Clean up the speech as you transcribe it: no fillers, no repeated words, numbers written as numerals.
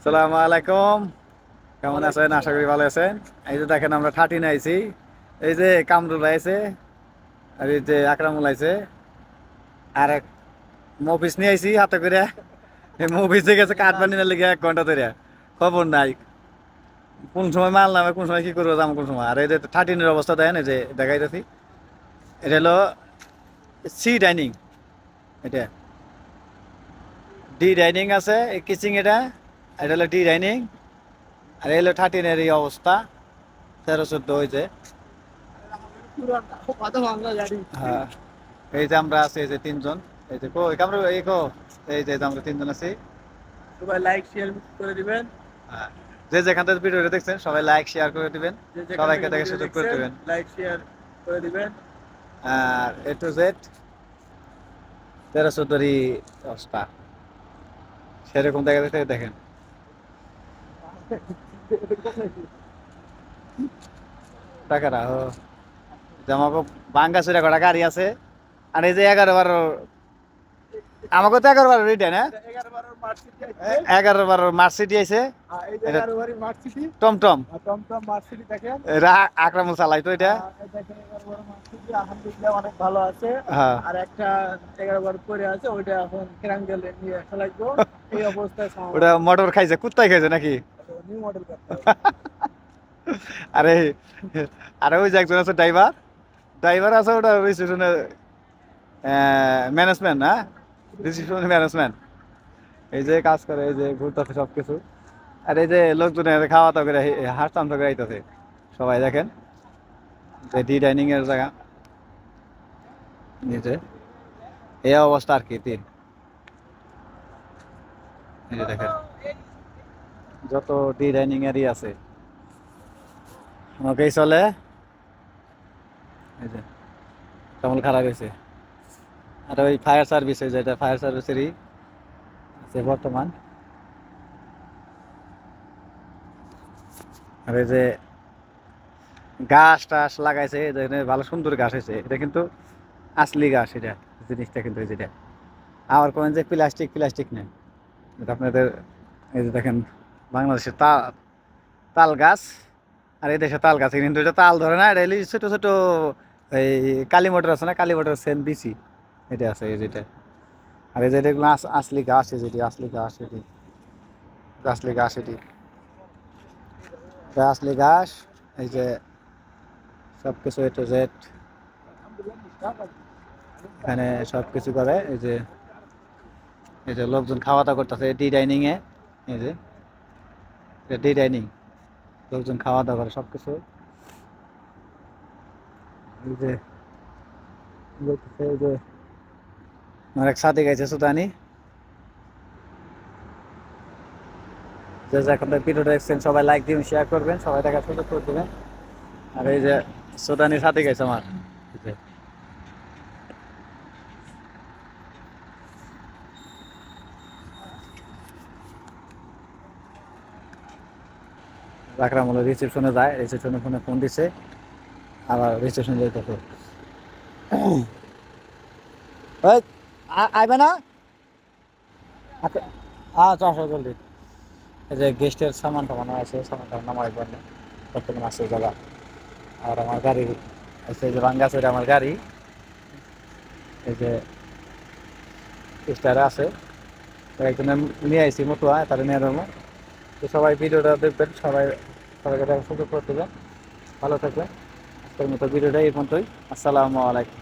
সালামু আলাইকুম। কেমন আছেন? আশা করি ভালো আছেন। এই যে দেখেন আমরা 13 আইছি। এই যে কামরুল আইছে, আর এই যে আকরামুল আইছে, আর এক মফিস নিয়ে আইছি হাতে করে। এই মফিসে গেছে কাঠ বানিয়ে লেগে 1 ঘন্টা ধরে খবর নাই কোন সময় মাল নামে, কোন সময় কি করবো, যাম কোন সময়। আর এই যে 13-এর অবস্থা দেখেন, এই যে দেখাইতেছি। এটা হলো সি ডাইনিং, এটা ডি ডাইনিং আছে এই কিচিং, এটা হলো ডি ডাইনিং। আর এই হলো 13-এর এই অবস্থা, 13-14 হয়েছে। হ্যাঁ, এই যে আমরা আছি, এই যে 3 জন। এই যে কো কামরু এই কো এই যে আমরা 3 জন আছি। সবাই লাইক শেয়ার করে দিবেন। হ্যাঁ, যে যেখান থেকে ভিডিওটা দেখছেন সবাই লাইক শেয়ার করে দিবেন, যে যেখান সবাইকে থেকে দেখে ভিডিও সুযোগ করে দেখছেন দিবেন। লাইক শেয়ার করে দিবেন। আর এ টু জেড 13-14-ই অবস্থা সেরকম দেখা যাচ্ছে। দেখেন টাকাটা আমাকে বাঙ্গা চুরা কটা গাড়ি আছে। আর এই যে 11-12, আমাকে তো 11-12 রিটার্ন, হ্যাঁ 11-12 মার্সিডি আছে। 11-12 মার্সিডি আছে। এই যে এটা 11-12 মার্সিডি, টমটম, টমটম মার্সিডি দেখেন। এরা আকরামুল চালাই তো এটা। দেখেন 11-12 মার্সিডি আলহামদুলিল্লাহ অনেক ভালো আছে। হ্যাঁ, আর একটা 11-12 পরে আছে, ওইটা এখন কেরাঙ্গেল নিয়ে ফেলাইবো। এই অবস্থায় ওটা মোটর খাইছে, কুত্তাই খাইছে নাকি? নিউ মডেল করতে আরে আরে ওই যে একজন আছে ড্রাইভার, ড্রাইভার আছে ওটা রেজিস্ট্রেশনে ম্যানেজমেন্ট, না রেজিস্ট্রেশন ম্যানেজমেন্ট। এই যে কাজ করে, এই যে ঘুরতেছে সবকিছু। আর এই যে লোকজন খাওয়া দাওয়া করে হাঁটতাম তো গাইতেছে সবাই। দেখেন যে ডি ডাইনিং এর জায়গা, নিচে এই অবস্থা আর কি। এই যে দেখেন যত ডি ডাইনিং এরই আছে আমাকেই চলে। এই যে কেমন খারাপ হয়েছে। আর ওই ফায়ার সার্ভিস, যেটা ফায়ার সার্ভিসেরই আছে বর্তমান। আর এই যে গাছ টাছ লাগাইছে, এখানে ভালো সুন্দর গাছ হয়েছে। এটা কিন্তু আসলি গাছ, এটা জিনিসটা কিন্তু যেটা আবার কোন যে প্লাস্টিক প্লাস্টিক নেই। এটা আপনাদের এই যে দেখেন বাংলাদেশের তাল গাছ। আর এই দেশে তাল গাছ কিন্তু এটা তাল ধরে না, এটা ছোট ছোট এই কালী মটর আছে না, কালী মটর সেম বিসি এটা আছে এই যেটা। আর এই যে এগুলো আসলি গাছ, এই যেটি আসলি গাছ, এটি আসলি গাছ, এটি আসলি গাছ। এই যে সবকিছু এ টু জেড এখানে সবকিছু করে। এই যে লোকজন খাওয়া দাওয়া করতেছে ডি ডাইনিং এ। এই যে ডি ডাইনিং, লোকজন খাওয়া দাওয়া করে সবকিছু। এই যে এই যে আমার এক সাথে গেছে সুদানি, যে এখন ভিডিওটা দেখছেন সবাই লাইক দিবেন, শেয়ার করবেন, সবাই দেখা সুযোগ করে দেবেন। আর এই যে সুদানির সাথে গেছে আমার, এই যে আকরামুল রিসেপশনে যায়, রিসেপশনে ফোনে ফোন দিছে, আবার রিসেপশনে যাইতেছে। ওই আইবে না? আচ্ছা, আচ্ছা আসো জলদি। এই যে গেস্টের সামান টামান আছে, সামান টামান নামাই পারে বর্তমানে আছে জায়গা। আর আমার গাড়ি আছে, এই যে ভাঙ্গা আছে, আমার গাড়ি। এই যে স্টারে আছে, একজনে নিয়ে আইসি মতুয়া, তারা নিয়ে যাবো। তো সবাই ভিডিওটা দেখবেন, সবাইকে দেখার সুযোগ করে দেবেন। ভালো থাকবেন। আজকের মতো ভিডিওটা এই পর্যন্তই। আসসালামু আলাইকুম।